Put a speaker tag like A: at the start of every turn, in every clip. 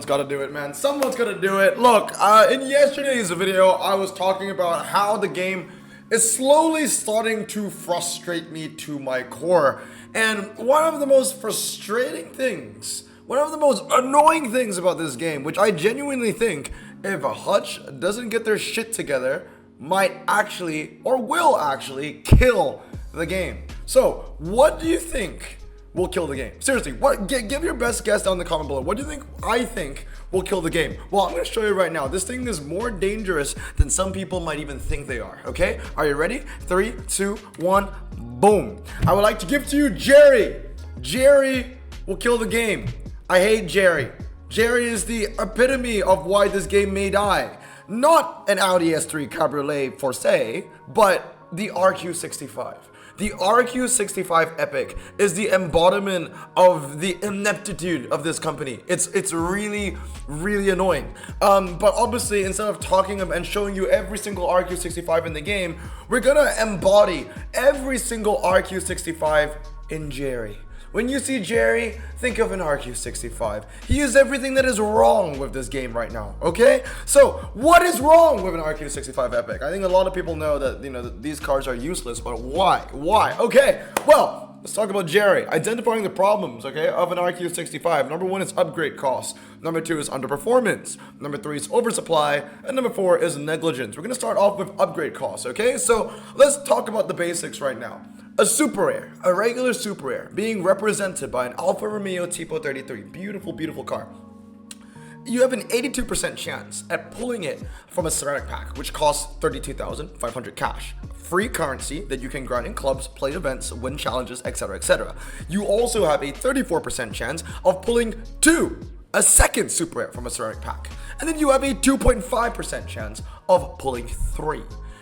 A: got to do it, man. Someone's got to do it. Look, in yesterday's video, I was talking about how the game is slowly starting to frustrate me to my core. And one of the most frustrating things, one of the most annoying things about this game, which I genuinely think if Hutch doesn't get their shit together, might actually or will actually kill the game. So, what do you think will kill the game? Seriously, give your best guess down in the comment below. What do you think I think will kill the game? Well, I'm going to show you right now. This thing is more dangerous than some people might even think they are, okay? Are you ready? 3, 2, 1, boom. I would like to give to you Jerry. Jerry will kill the game. I hate Jerry. Jerry is the epitome of why this game may die. Not an Audi S3 Cabriolet for se, but the RQ65. The RQ65 Epic is the embodiment of the ineptitude of this company. It's really, really annoying. But obviously, instead of talking and showing you every single RQ65 in the game, we're gonna embody every single RQ65 in Jerry. When you see Jerry, think of an RQ65. He is everything that is wrong with this game right now, okay? So, what is wrong with an RQ65 Epic? I think a lot of people know that, that these cars are useless, but why? Why? Okay, well, let's talk about Jerry. Identifying the problems, okay, of an RQ65. Number 1 is upgrade costs. Number 2 is underperformance. Number 3 is oversupply. And number 4 is negligence. We're gonna start off with upgrade costs, okay? So, let's talk about the basics right now. A Super Rare, a regular Super Rare, being represented by an Alfa Romeo Tipo 33. Beautiful, beautiful car. You have an 82% chance at pulling it from a ceramic pack, which costs 32,500 cash. Free currency that you can grind in clubs, play events, win challenges, etc., etc. You also have a 34% chance of pulling a second Super Rare from a ceramic pack. And then you have a 2.5% chance of pulling 3.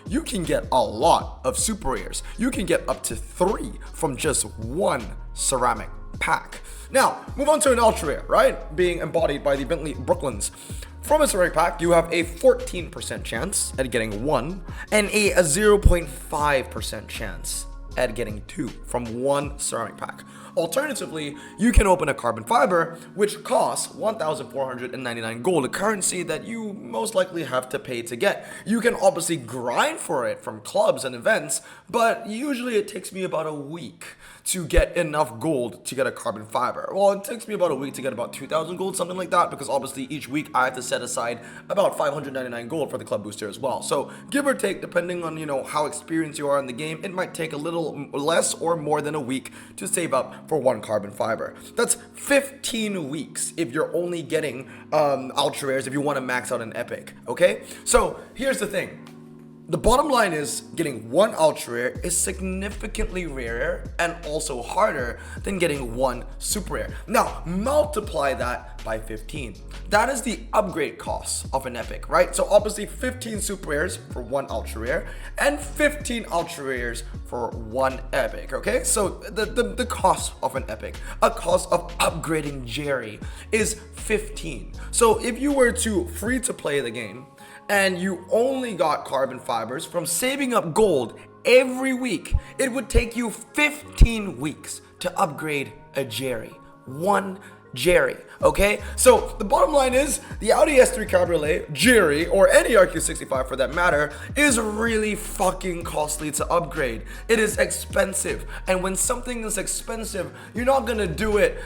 A: You can get a lot of Super Rares. You can get up to 3 from just 1 ceramic pack. Now, move on to an Ultra Rare, right? Being embodied by the Bentley Brooklyns. From a ceramic pack, you have a 14% chance at getting 1 and a 0.5% chance at getting 2 from 1 ceramic pack. Alternatively, you can open a carbon fiber, which costs 1,499 gold, a currency that you most likely have to pay to get. You can obviously grind for it from clubs and events, but usually it takes me about a week to get enough gold to get a carbon fiber. Well, it takes me about a week to get about 2,000 gold, something like that, because obviously each week I have to set aside about 599 gold for the club booster as well. So give or take, depending on how experienced you are in the game, it might take a little less or more than a week to save up for 1 carbon fiber. That's 15 weeks if you're only getting Ultra Rares if you want to max out an Epic, okay? So here's the thing. The bottom line is getting 1 Ultra Rare is significantly rarer and also harder than getting 1 Super Rare. Now, multiply that by 15. That is the upgrade cost of an Epic, right? So obviously 15 Super Rares for 1 Ultra Rare and 15 Ultra Rares for 1 Epic, okay? So the cost of an Epic, a cost of upgrading Jerry is 15. So if you were to free to play the game, and you only got carbon fibers from saving up gold every week, it would take you 15 weeks to upgrade a Jerry. 1 Jerry, okay? So the bottom line is the Audi S3 Cabriolet, Jerry, or any RQ65 for that matter, is really fucking costly to upgrade. It is expensive, and when something is expensive, you're not gonna do it,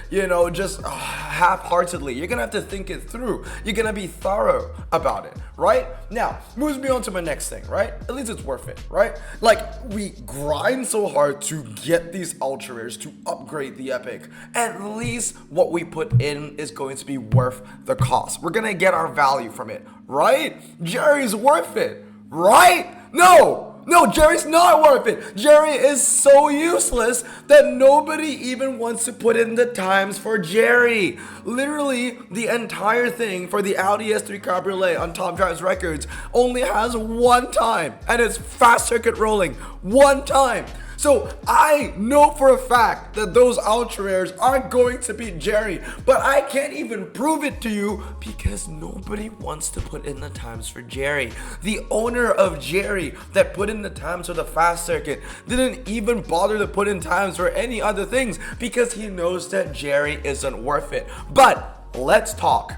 A: just half-heartedly. You're gonna have to think it through. You're gonna be thorough about it, right? Now, moves me on to my next thing, right? At least it's worth it, right? Like, we grind so hard to get these Ultra Rares to upgrade the Epic. At least what we put in is going to be worth the cost. We're gonna get our value from it, right? Jerry's worth it, right? No, Jerry's not worth it. Jerry is so useless that nobody even wants to put in the times for Jerry. Literally, the entire thing for the Audi S3 Cabriolet on Top Drives Records only has 1 time, and it's fast circuit rolling 1 time. So I know for a fact that those Ultra Rares aren't going to beat Jerry, but I can't even prove it to you because nobody wants to put in the times for Jerry. The owner of Jerry that put in the times for the fast circuit didn't even bother to put in times for any other things because he knows that Jerry isn't worth it. But let's talk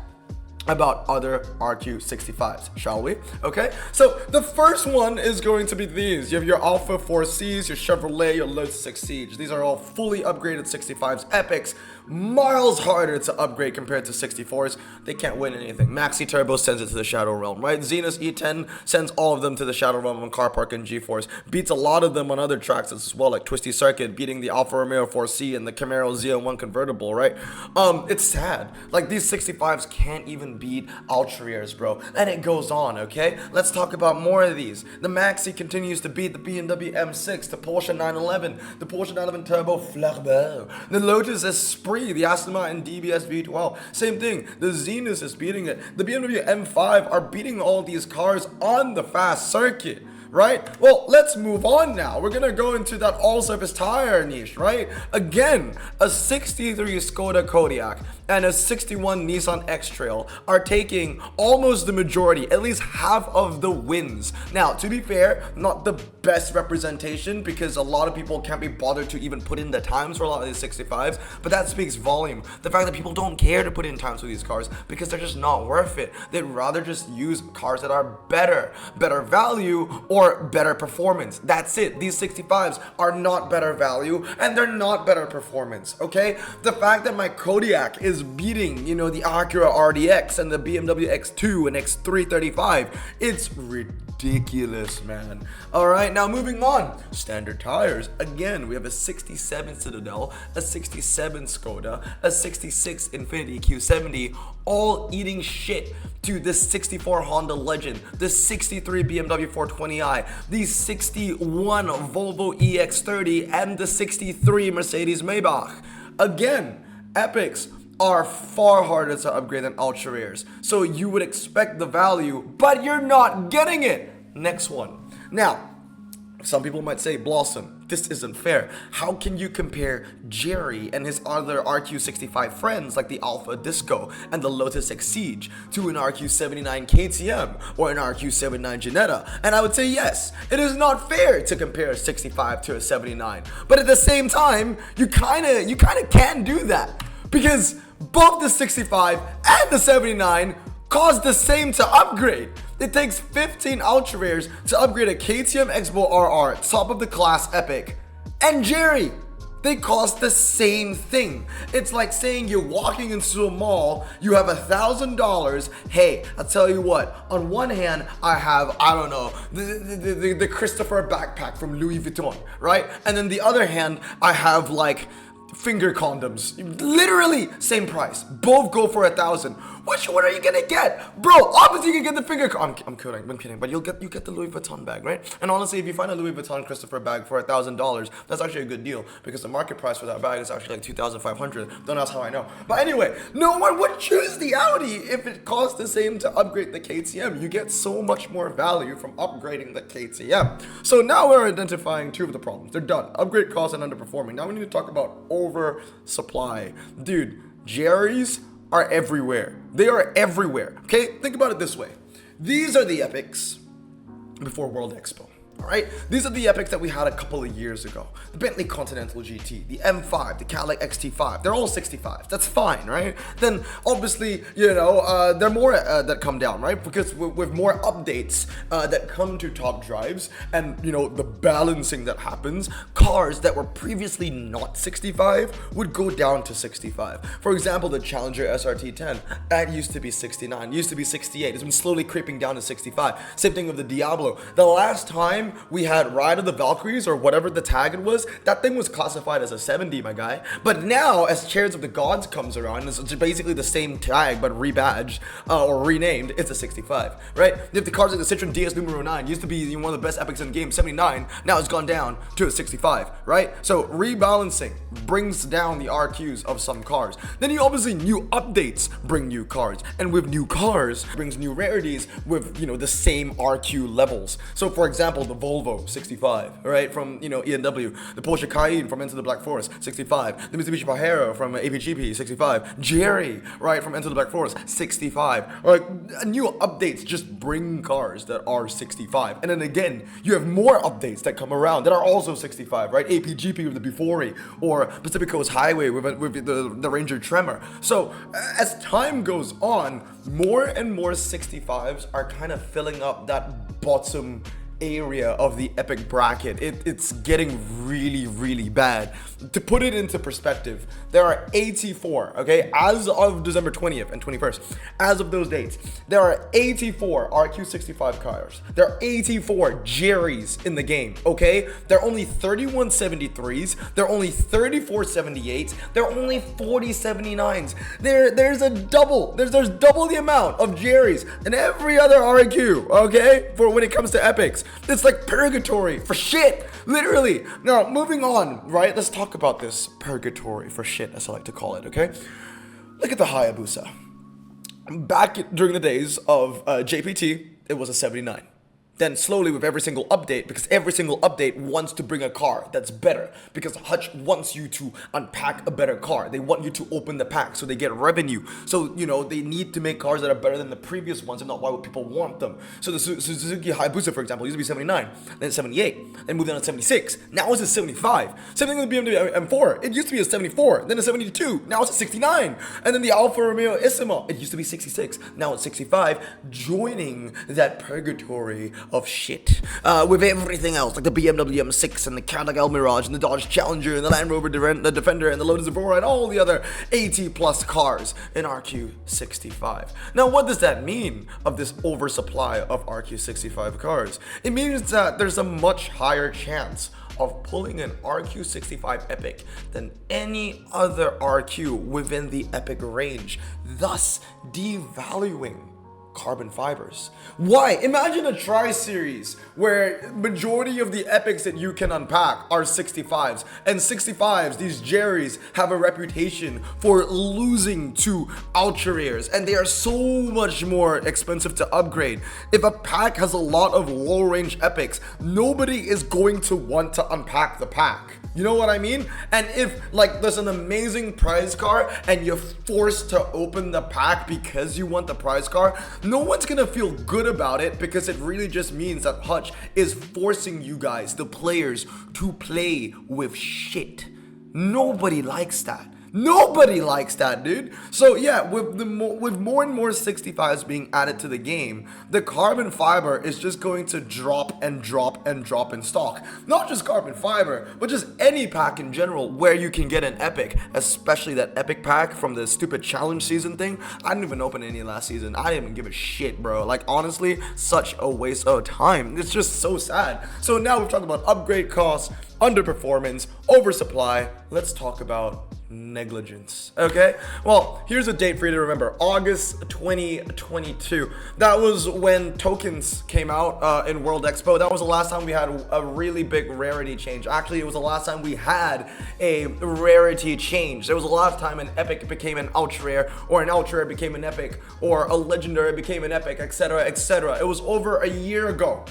A: about other RQ65s, shall we? Okay, so the first one is going to be these. You have your Alpha 4Cs, your Chevrolet, your Lotus Exige. These are all fully upgraded 65s, epics, miles harder to upgrade compared to 64s. They can't win anything. Maxi Turbo sends it to the Shadow Realm, right? Zenus E10 sends all of them to the Shadow Realm on Car Park and G-Force. Beats a lot of them on other tracks as well, like Twisty Circuit, beating the Alfa Romeo 4C and the Camaro Z01 convertible, right? It's sad. Like, these 65s can't even beat Ultra Rares, bro. And it goes on, okay? Let's talk about more of these. The Maxi continues to beat the BMW M6, the Porsche 911, the Porsche 911 Turbo Flaubert, the Lotus Esprit, the Aston Martin DBS V12. Same thing. The Zenus is beating it. The BMW M5 are beating all these cars on the fast circuit. Right? Well, let's move on now. We're gonna go into that all-surface tire niche, right? Again, a 63 Skoda Kodiaq and a 61 Nissan X-Trail are taking almost the majority, at least half of the wins. Now, to be fair, not the best representation because a lot of people can't be bothered to even put in the times for a lot of these 65s, but that speaks volume. The fact that people don't care to put in times for these cars because they're just not worth it. They'd rather just use cars that are better value, or better performance. That's it. These 65s are not better value and they're not better performance, okay? The fact that my Kodiaq is beating, you know, the Acura RDX and the BMW X2 and X335, it's ridiculous, man. All right, now moving on. Standard tires. Again, we have a 67 Citadel, a 67 Skoda, a 66 Infiniti Q70, all eating shit to the 64 Honda Legend, the 63 BMW 420i, the 61 Volvo EX30, and the 63 Mercedes Maybach. Again, epics are far harder to upgrade than Ultra Rares, so you would expect the value, but you're not getting it. Next one. Now, some people might say, Blossom, this isn't fair. How can you compare Jerry and his other RQ65 friends like the Alpha Disco and the Lotus Exige to an RQ79 KTM or an RQ79 Ginetta? And I would say yes, it is not fair to compare a 65 to a 79. But at the same time, you kinda can do that because both the 65 and the 79 cost the same to upgrade. It takes 15 Ultra Rares to upgrade a KTM X-Bow RR, top of the class epic, and Jerry. They cost the same thing. It's like saying you're walking into a mall, you have $1,000. Hey, I'll tell you what, on one hand, I have, I don't know, the Christopher backpack from Louis Vuitton, right? And then the other hand, I have like finger condoms. Literally same price. Both go for $1,000. Which one are you gonna get? Bro, obviously you can get the finger I'm kidding, but you get the Louis Vuitton bag, right? And honestly, if you find a Louis Vuitton Christopher bag for $1,000, that's actually a good deal because the market price for that bag is actually like $2,500. Don't ask how I know. But anyway, no one would choose the Audi if it costs the same to upgrade the KTM. You get so much more value from upgrading the KTM. So now we're identifying two of the problems. They're done. Upgrade costs and underperforming. Now we need to talk about oversupply. Dude, Jerry's are everywhere. They are everywhere. Okay, think about it this way. These are the epics before World Expo. All right, these are the epics that we had a couple of years ago. The Bentley Continental GT, the M5, the Cadillac XT5. They're all 65s. That's fine, right? Then obviously, you know, there are more that come down, right? Because with more updates that come to top drives and, you know, the balancing that happens, cars that were previously not 65 would go down to 65. For example, the Challenger SRT10, that used to be 69, used to be 68. It's been slowly creeping down to 65. Same thing with the Diablo. The last time we had Ride of the Valkyries or whatever the tag it was, that thing was classified as a 70, my guy. But now, as Chariots of the Gods comes around, it's basically the same tag but rebadged or renamed. It's a 65, right? You have the cars like the Citroen DS Numero 9, used to be one of the best epics in the game, 79. Now it's gone down to a 65, right? So rebalancing brings down the RQs of some cars. Then you obviously new updates bring new cars, and with new cars brings new rarities with, you know, the same RQ levels. So for example, the Volvo, 65, right, from, you know, ENW, the Porsche Cayenne from Into the Black Forest, 65, the Mitsubishi Pajero from APGP, 65, Jerry, right, from Into the Black Forest, 65, like, new updates just bring cars that are 65, and then again, you have more updates that come around that are also 65, right, APGP with the Bufori, or Pacific Coast Highway with the Ranger Tremor. So, as time goes on, more and more 65s are kind of filling up that bottom area of the epic bracket. It's getting really bad. To put it into perspective, there are 84, okay, as of December 20th and 21st, as of those dates, there are 84 RQ65 cars. There are 84 Jerrys in the game, okay? There are only 31 73s, there are only 34 78s, there are only 40 79s. There's double the amount of Jerrys in every other RQ, okay, for when it comes to epics. It's like purgatory for shit, literally. Now, moving on, right? Let's talk about this purgatory for shit, as I like to call it, okay? Look at the Hayabusa. Back during the days of JPT, it was a 79. Then slowly with every single update, because every single update wants to bring a car that's better, because Hutch wants you to unpack a better car. They want you to open the pack so they get revenue. So, you know, they need to make cars that are better than the previous ones, if not, why would people want them? So the Suzuki Hayabusa, for example, used to be 79, then 78, then moved on to 76, now it's a 75. Same thing with the BMW M4, it used to be a 74, then a 72, now it's a 69, and then the Alfa Romeo Isimo, it used to be 66, now it's 65, joining that purgatory of shit, with everything else, like the BMW M6 and the Cadillac El Mirage and the Dodge Challenger and the Land Rover the Defender and the Lotus Evora and all the other 80 plus cars in RQ65. Now, what does that mean of this oversupply of RQ65 cars? It means that there's a much higher chance of pulling an RQ65 Epic than any other RQ within the Epic range, thus devaluing carbon fibers. Why? Imagine a tri-series where majority of the epics that you can unpack are 65s, and 65s, these Jerrys, have a reputation for losing to ultra rares, and they are so much more expensive to upgrade. If a pack has a lot of low range epics, nobody is going to want to unpack the pack. You know what I mean? And if, like, there's an amazing prize car and you're forced to open the pack because you want the prize car, no one's gonna feel good about it, because it really just means that Hutch is forcing you guys, the players, to play with shit. Nobody likes that. Nobody likes that, dude. So yeah, with more and more 65s being added to the game, the carbon fiber is just going to drop and drop and drop in stock. Not just carbon fiber, but just any pack in general where you can get an epic, especially that epic pack from the stupid challenge season thing. I didn't even open any last season. I didn't even give a shit, bro. Like, honestly, such a waste of time. It's just so sad. So now we've talked about upgrade costs, underperformance, oversupply. Let's talk about negligence. Okay, well, here's a date for you to remember: August 2022. That was when tokens came out in World Expo. That was the last time we had a really big rarity change. Actually, it was the last time we had a rarity change. There was a lot of time an epic became an ultra rare, or an ultra rare became an epic, or a legendary became an epic, etc, etc. It was over a year ago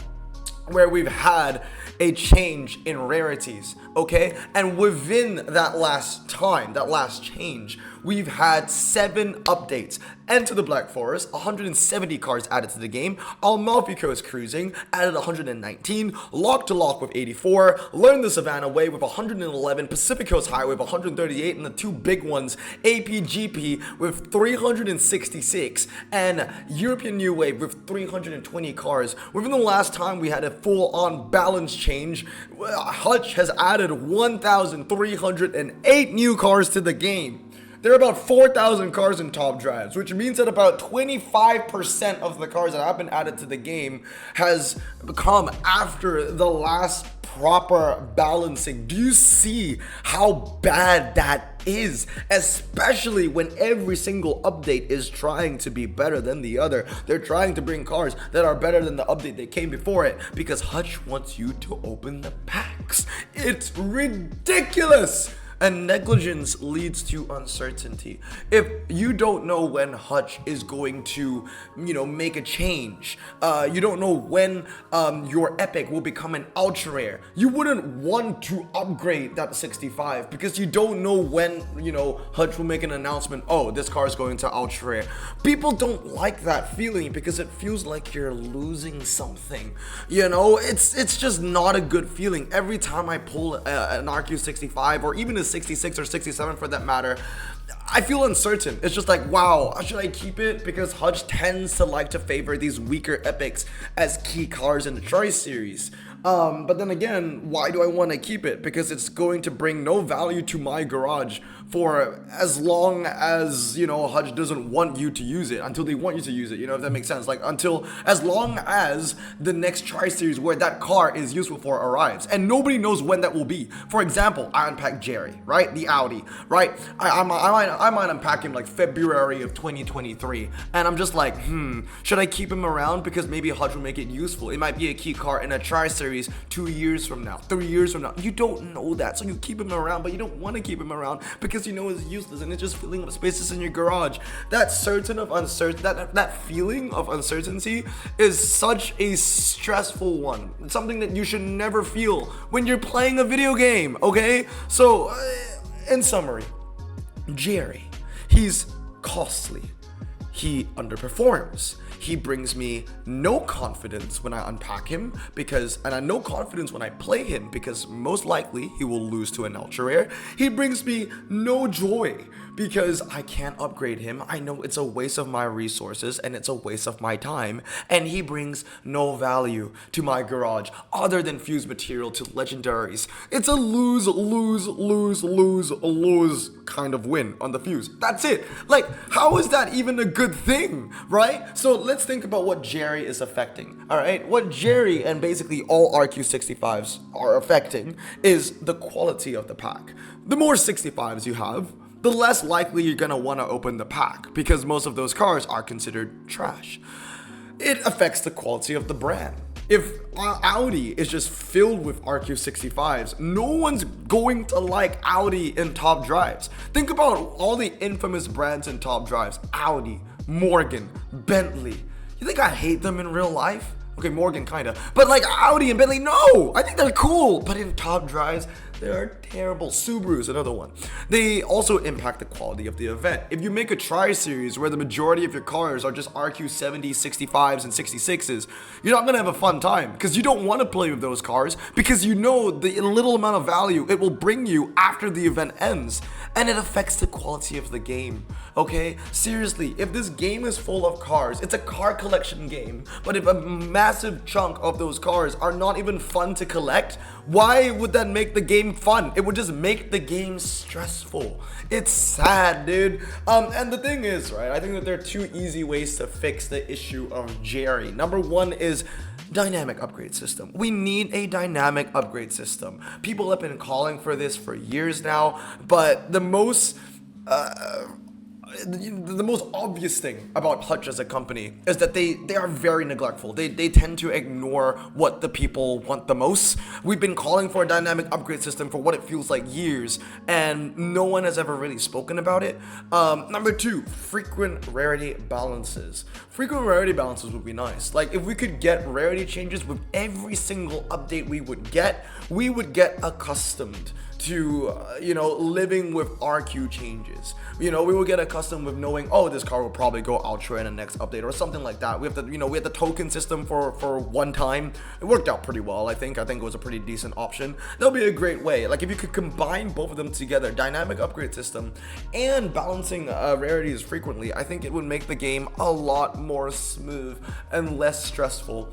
A: where we've had a change in rarities, okay? And within that last time, that last change, we've had 7 updates. Enter the Black Forest, 170 cars added to the game. Amalfi Coast Cruising added 119. Lock to Lock with 84. Learn the Savannah Way with 111. Pacific Coast Highway with 138. And the 2 big ones, APGP with 366. And European New Wave with 320 cars. Within the last time we had a full-on balance change, Hutch has added 1,308 new cars to the game. There are about 4,000 cars in top drives, which means that about 25% of the cars that have been added to the game has come after the last proper balancing. Do you see how bad that is? Especially when every single update is trying to be better than the other. They're trying to bring cars that are better than the update that came before it, because Hutch wants you to open the packs. It's ridiculous. And negligence leads to uncertainty. If you don't know when Hutch is going to, make a change, you don't know when your epic will become an ultra rare, you wouldn't want to upgrade that 65 because you don't know when, Hutch will make an announcement, oh, this car is going to ultra rare. People don't like that feeling because it feels like you're losing something. It's just not a good feeling. Every time I pull an RQ65 or even a 66 or 67 for that matter, I feel uncertain. It's just like, wow, should I keep it? Because Hutch tends to like to favor these weaker epics as key cars in the Choice series. But then again, why do I want to keep it? Because it's going to bring no value to my garage for as long as, Hutch doesn't want you to use it, until they want you to use it, if that makes sense. Like, as long as the next Tri-Series where that car is useful for arrives, and nobody knows when that will be. For example, I unpack Jerry, right? The Audi, right? I might unpack him like February of 2023, and I'm just like, should I keep him around? Because maybe Hutch will make it useful. It might be a key car in a Tri-Series 2 years from now, 3 years from now. You don't know that, so you keep him around, but you don't want to keep him around because it's useless and it's just filling up spaces in your garage. That feeling of uncertainty is such a stressful one. It's something that you should never feel when you're playing a video game, okay? So, in summary, Jerry, he's costly. He underperforms. He brings me no confidence when I unpack him and no confidence when I play him because most likely he will lose to an ultra rare. He brings me no joy because I can't upgrade him. I know it's a waste of my resources and it's a waste of my time, and he brings no value to my garage other than fuse material to legendaries. It's a lose, lose, lose, lose, lose kind of win on the fuse. That's it. Like, how is that even a good thing, right? So let's think about what Jerry is affecting, all right? What Jerry and basically all RQ65s are affecting is the quality of the pack. The more 65s you have, the less likely you're gonna wanna open the pack because most of those cars are considered trash. It affects the quality of the brand. If Audi is just filled with RQ65s, no one's going to like Audi in top drives. Think about all the infamous brands in top drives. Audi, Morgan, Bentley. You think I hate them in real life? Okay, Morgan kinda. But like Audi and Bentley, no! I think they're cool. But in top drives, they are terrible. Subaru's another one. They also impact the quality of the event. If you make a Tri-Series where the majority of your cars are just RQ70s, 65s, and 66s, you're not gonna have a fun time because you don't want to play with those cars because you know the little amount of value it will bring you after the event ends. And it affects the quality of the game, okay? Seriously, if this game is full of cars, it's a car collection game, but if a massive chunk of those cars are not even fun to collect, why would that make the game fun? It would just make the game stressful. It's sad, dude. And the thing is, right, I think that there are two easy ways to fix the issue of Jerry. Number one is dynamic upgrade system. We need a dynamic upgrade system. People have been calling for this for years now, but the most obvious thing about Hutch as a company is that they are very neglectful. They tend to ignore what the people want the most. We've been calling for a dynamic upgrade system for what it feels like years, and no one has ever really spoken about it. Number two, frequent rarity balances. Frequent rarity balances would be nice. Like, if we could get rarity changes with every single update we would get accustomed to, living with RQ changes. We will get accustomed with knowing, oh, this car will probably go ultra in the next update or something like that. We have the token system for one time. It worked out pretty well, I think. It was a pretty decent option. That'll be a great way. Like, if you could combine both of them together, dynamic upgrade system and balancing rarities frequently, I think it would make the game a lot more smooth and less stressful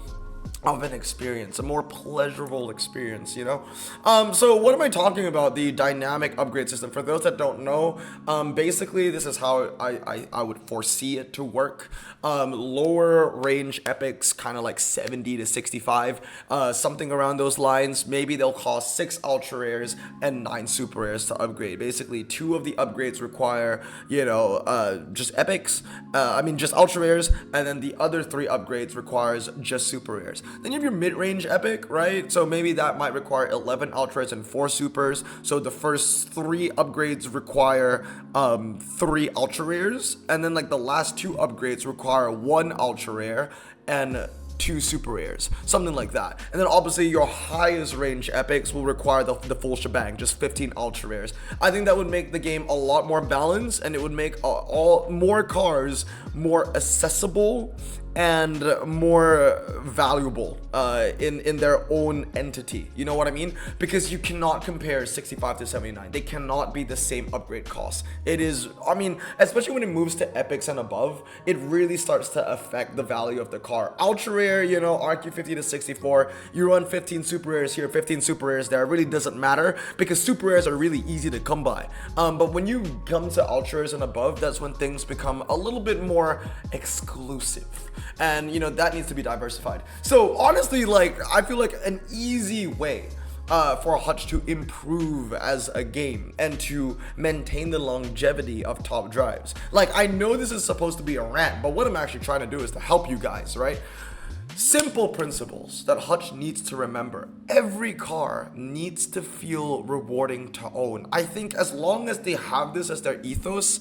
A: of an experience, a more pleasurable experience, So what am I talking about? The dynamic upgrade system. For those that don't know, basically this is how I would foresee it to work. Lower range epics, kind of like 70 to 65, something around those lines. Maybe they'll cost 6 ultra rares and 9 super rares to upgrade. Basically, 2 of the upgrades require, just epics, just ultra rares, and then the other 3 upgrades requires just super rares. Then you have your mid-range epic, right? So maybe that might require 11 ultra rares and 4 supers. So the first 3 upgrades require 3 ultra rares, and then like the last 2 upgrades require 1 ultra rare and 2 super rares, something like that. And then obviously your highest range epics will require the full shebang, just 15 ultra rares. I think that would make the game a lot more balanced, and it would make all more cars more accessible and more valuable in their own entity. You know what I mean? Because you cannot compare 65 to 79. They cannot be the same upgrade cost. It is, I mean, especially when it moves to epics and above, it really starts to affect the value of the car. Ultra rare, you know, RQ50 to 64, you run 15 super rares here, 15 super rares there. It really doesn't matter because super rares are really easy to come by. But when you come to ultra rares and above, that's when things become a little bit more exclusive. And you know, that needs to be diversified. So honestly, like, I feel like an easy way for Hutch to improve as a game and to maintain the longevity of top drives. Like, I know this is supposed to be a rant, but what I'm actually trying to do is to help you guys, right? Simple principles that Hutch needs to remember. Every car needs to feel rewarding to own. I think as long as they have this as their ethos,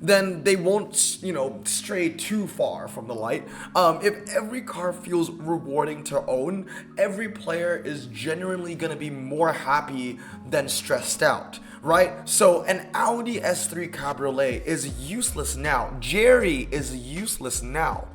A: then they won't, you know, stray too far from the light. If every car feels rewarding to own, every player is genuinely gonna be more happy than stressed out, right? So an Audi S3 Cabriolet is useless now. Jerry is useless now.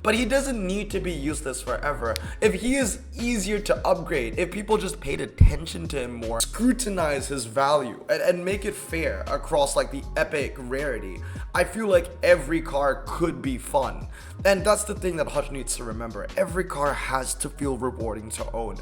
A: But he doesn't need to be useless forever. If he is easier to upgrade, if people just paid attention to him more, scrutinize his value, and make it fair across like the epic rarity, I feel like every car could be fun. And that's the thing that Hutch needs to remember. Every car has to feel rewarding to own.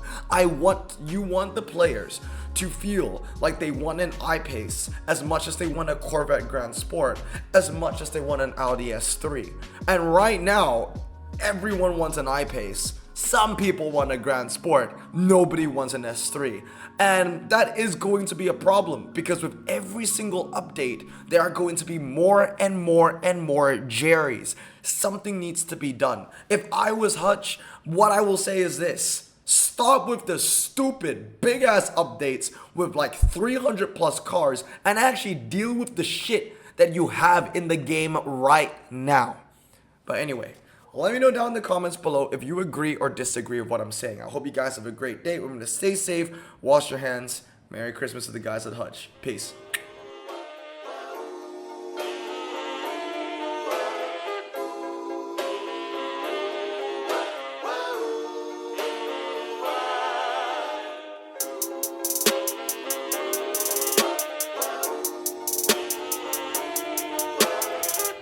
A: You want the players to feel like they want an I-Pace as much as they want a Corvette Grand Sport, as much as they want an Audi S3. And right now, everyone wants an I-Pace. Some people want a Grand Sport. Nobody wants an S3. And that is going to be a problem because with every single update, there are going to be more and more and more Jerrys. Something needs to be done. If I was Hutch, what I will say is this. Stop with the stupid big ass updates with like 300 plus cars and actually deal with the shit that you have in the game right now. But anyway, let me know down in the comments below if you agree or disagree with what I'm saying. I hope you guys have a great day. Remember to stay safe, wash your hands. Merry Christmas to the guys at Hutch. Peace.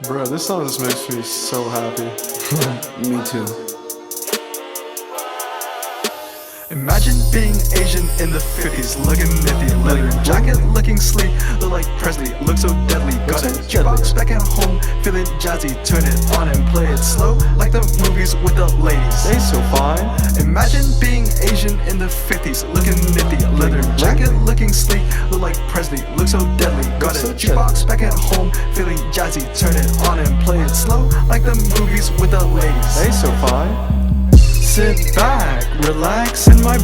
B: Bro, this song just makes me so happy.
C: Me too.
B: Imagine being Asian in the 50s, looking nifty, leather jacket, looking sleek, look like Presley, look so deadly. Got a jukebox back at home, feeling jazzy, turn it on and play it slow, like the movies with the ladies. They so fine. Imagine being Asian in the 50s, looking nifty, leather jacket, looking sleek, look like Presley, look so deadly. Got a jukebox back at home, feeling jazzy, turn it on and play it slow, like the movies with the ladies. They so fine. Sit back, relax in my